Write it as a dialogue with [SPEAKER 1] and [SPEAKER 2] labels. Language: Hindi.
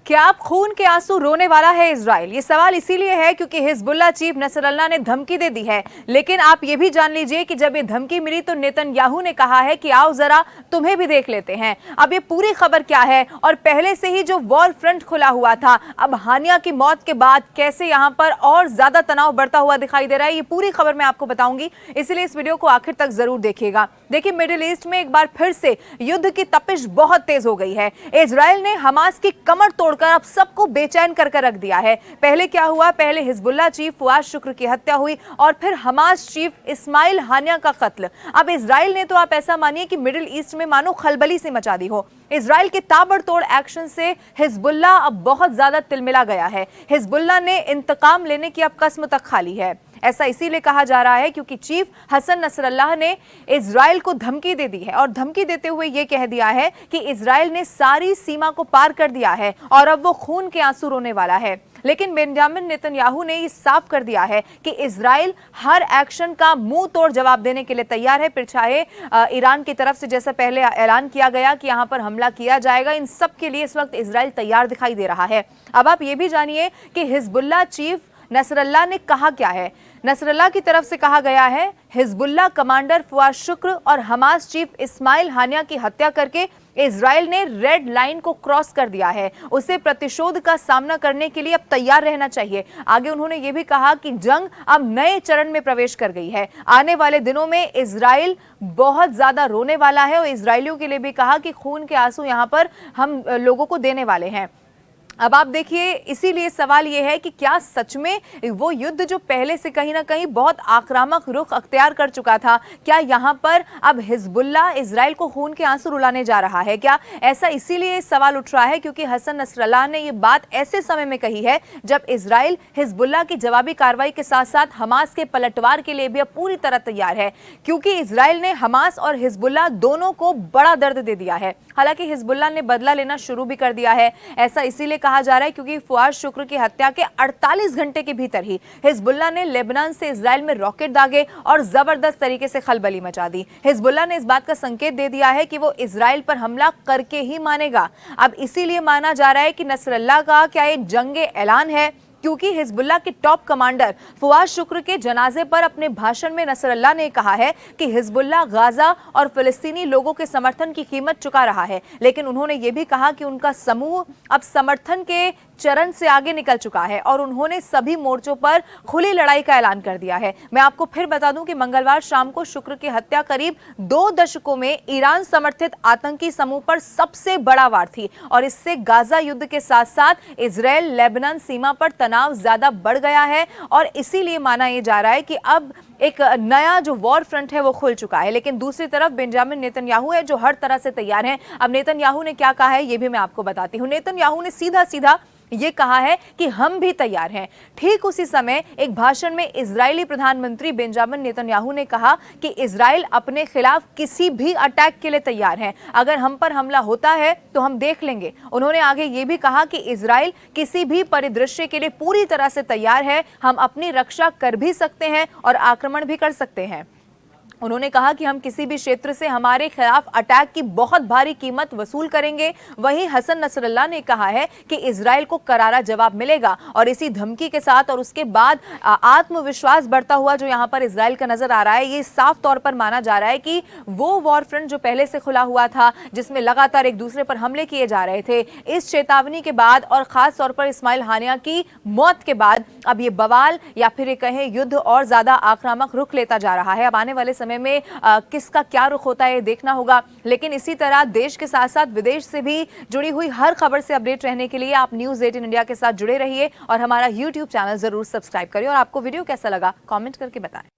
[SPEAKER 1] क्या अब खून के आंसू रोने वाला है इजराइल? ये सवाल इसीलिए है क्योंकि हिजबुल्लाह चीफ नसरल्लाह ने धमकी दे दी है। लेकिन आप ये भी जान लीजिए कि जब ये धमकी मिली तो नेतन्याहू ने कहा है कि आओ जरा तुम्हें भी देख लेते हैं। अब ये पूरी खबर क्या है और पहले से ही जो वॉर फ्रंट खुला हुआ था, अब हानिया की मौत के बाद कैसे यहाँ पर और ज्यादा तनाव बढ़ता हुआ दिखाई दे रहा है, ये पूरी खबर मैं आपको बताऊंगी, इसलिए इस वीडियो को आखिर तक जरूर देखिएगा। देखिए, मिडिल ईस्ट में एक बार फिर से युद्ध की तपिश बहुत तेज हो गई है। इजराइल ने हमास की कमर तोड़कर अब सबको बेचैन करके रख दिया है। पहले क्या हुआ? पहले हिजबुल्लाह चीफ फवाद शुक्र की हत्या हुई और फिर हमास चीफ इस्माइल हानिया का कत्ल। अब इजराइल ने तो आप ऐसा मानिए कि मिडिल ईस्ट में मानो खलबली सी मचा दी हो। इजराइल के ताबड़तोड़ एक्शन से हिजबुल्लाह अब बहुत ज्यादा तिलमिला गया है। हिजबुल्लाह ने इंतकाम लेने की अब कसम तक खा ली है। ऐसा इसीलिए कहा जा रहा है क्योंकि चीफ हसन नसरल्लाह ने इजराइल को धमकी दे दी है और धमकी देते हुए यह कह दिया है कि इजराइल ने सारी सीमा को पार कर दिया है और अब वो खून के आंसू रोने वाला है। लेकिन बेंजामिन नेतन्याहू ने ये साफ कर दिया है कि इजराइल हर एक्शन का मुंह तोड़ जवाब देने के लिए तैयार है, फिर चाहे ईरान की तरफ से जैसा पहले ऐलान किया गया कि यहां पर हमला किया जाएगा, इन सब के लिए इस वक्त इजराइल तैयार दिखाई दे रहा है। अब आप ये भी जानिए कि हिजबुल्लाह चीफ नसरल्लाह ने कहा क्या है। नसरल्लाह की तरफ से कहा गया है, हिजबुल्लाह कमांडर फवाद शुक्र और हमास चीफ इस्माइल हानिया की हत्या करके इजराइल ने रेड लाइन को क्रॉस कर दिया है। उसे प्रतिशोध का सामना करने के लिए अब तैयार रहना चाहिए। आगे उन्होंने ये भी कहा कि जंग अब नए चरण में प्रवेश कर गई है। आने वाले दिनों में इजराइल बहुत ज्यादा रोने वाला है और इजरायलियों के लिए भी कहा कि खून के आंसू यहां पर हम लोगों को देने वाले हैं। अब आप देखिए, इसीलिए सवाल यह है कि क्या सच में वो युद्ध जो पहले से कहीं ना कहीं बहुत आक्रामक रुख अख्तियार कर चुका था, क्या यहां पर अब हिजबुल्लाह इजराइल को खून के आंसू रुलाने जा रहा है? क्या ऐसा इसीलिए सवाल उठ रहा है क्योंकि हसन नसरल्लाह ने ये बात ऐसे समय में कही है जब इजराइल हिजबुल्लाह की जवाबी कार्रवाई के साथ साथ हमास के पलटवार के लिए भी अब पूरी तरह तैयार है, क्योंकि इजराइल ने हमास और हिजबुल्लाह दोनों को बड़ा दर्द दे दिया है। हालांकि हिजबुल्लाह ने बदला लेना शुरू भी कर दिया है। ऐसा इसीलिए कहा जा रहा है क्योंकि फवाद शुक्र की हत्या के 48 घंटे के भीतर ही हिजबुल्लाह ने लेबनान से इजराइल में रॉकेट दागे और जबरदस्त तरीके से खलबली मचा दी। हिजबुल्लाह ने इस बात का संकेत दे दिया है कि वो इजराइल पर हमला करके ही मानेगा। अब इसीलिए माना जा रहा है कि नसरल्लाह का क्या ये जंगे ऐलान है, क्योंकि हिजबुल्लाह के टॉप कमांडर फवाद शुक्र के जनाजे पर अपने भाषण में नसरल्लाह ने कहा है कि हिजबुल्लाह गाजा और फिलिस्तीनी लोगों के समर्थन की कीमत चुका रहा है। लेकिन उन्होंने ये भी कहा कि उनका समूह अब समर्थन के चरण से आगे निकल चुका है और उन्होंने सभी मोर्चों पर खुली लड़ाई का ऐलान कर दिया है। मैं आपको फिर बता दूं कि मंगलवार शाम को शुक्र की हत्या करीब 2 दशकों में ईरान समर्थित आतंकी समूह पर सबसे बड़ा वार थी और इससे गाजा युद्ध के साथ साथ इजराइल लेबनान सीमा पर तनाव ज्यादा बढ़ गया है और इसीलिए माना यह जा रहा है कि अब एक नया जो वॉर फ्रंट है वो खुल चुका है। लेकिन दूसरी तरफ बेंजामिन नेतन्याहू है जो हर तरह से तैयार हैं। अब नेतन्याहू ने क्या कहा है ये भी मैं आपको बताती हूँ। नेतन्याहू ने सीधा सीधा ये कहा है कि हम भी तैयार हैं। ठीक उसी समय एक भाषण में इजरायली प्रधानमंत्री बेंजामिन नेतन्याहू ने कहा कि इजराइल अपने खिलाफ किसी भी अटैक के लिए तैयार है। अगर हम पर हमला होता है तो हम देख लेंगे। उन्होंने आगे ये भी कहा कि इजराइल किसी भी परिदृश्य के लिए पूरी तरह से तैयार है। हम अपनी रक्षा कर भी सकते हैं और आक्रमण भी कर सकते हैं। उन्होंने कहा कि हम किसी भी क्षेत्र से हमारे खिलाफ अटैक की बहुत भारी कीमत वसूल करेंगे। वहीं हसन नसरल्लाह ने कहा है कि इजराइल को करारा जवाब मिलेगा और इसी धमकी के साथ और उसके बाद आत्मविश्वास बढ़ता हुआ जो यहां पर इजराइल का नजर आ रहा है, ये साफ तौर पर माना जा रहा है कि वो वॉर फ्रंट जो पहले से खुला हुआ था जिसमें लगातार एक दूसरे पर हमले किए जा रहे थे, इस चेतावनी के बाद और खास तौर पर इस्माइल हानिया की मौत के बाद अब ये बवाल या फिर ये कहें युद्ध और ज्यादा आक्रामक रुख लेता जा रहा है। अब आने वाले में किसका क्या रुख होता है देखना होगा। लेकिन इसी तरह देश के साथ साथ विदेश से भी जुड़ी हुई हर खबर से अपडेट रहने के लिए आप न्यूज़ 18 इंडिया के साथ जुड़े रहिए और हमारा YouTube चैनल जरूर सब्सक्राइब करिए। और आपको वीडियो कैसा लगा कमेंट करके बताएं।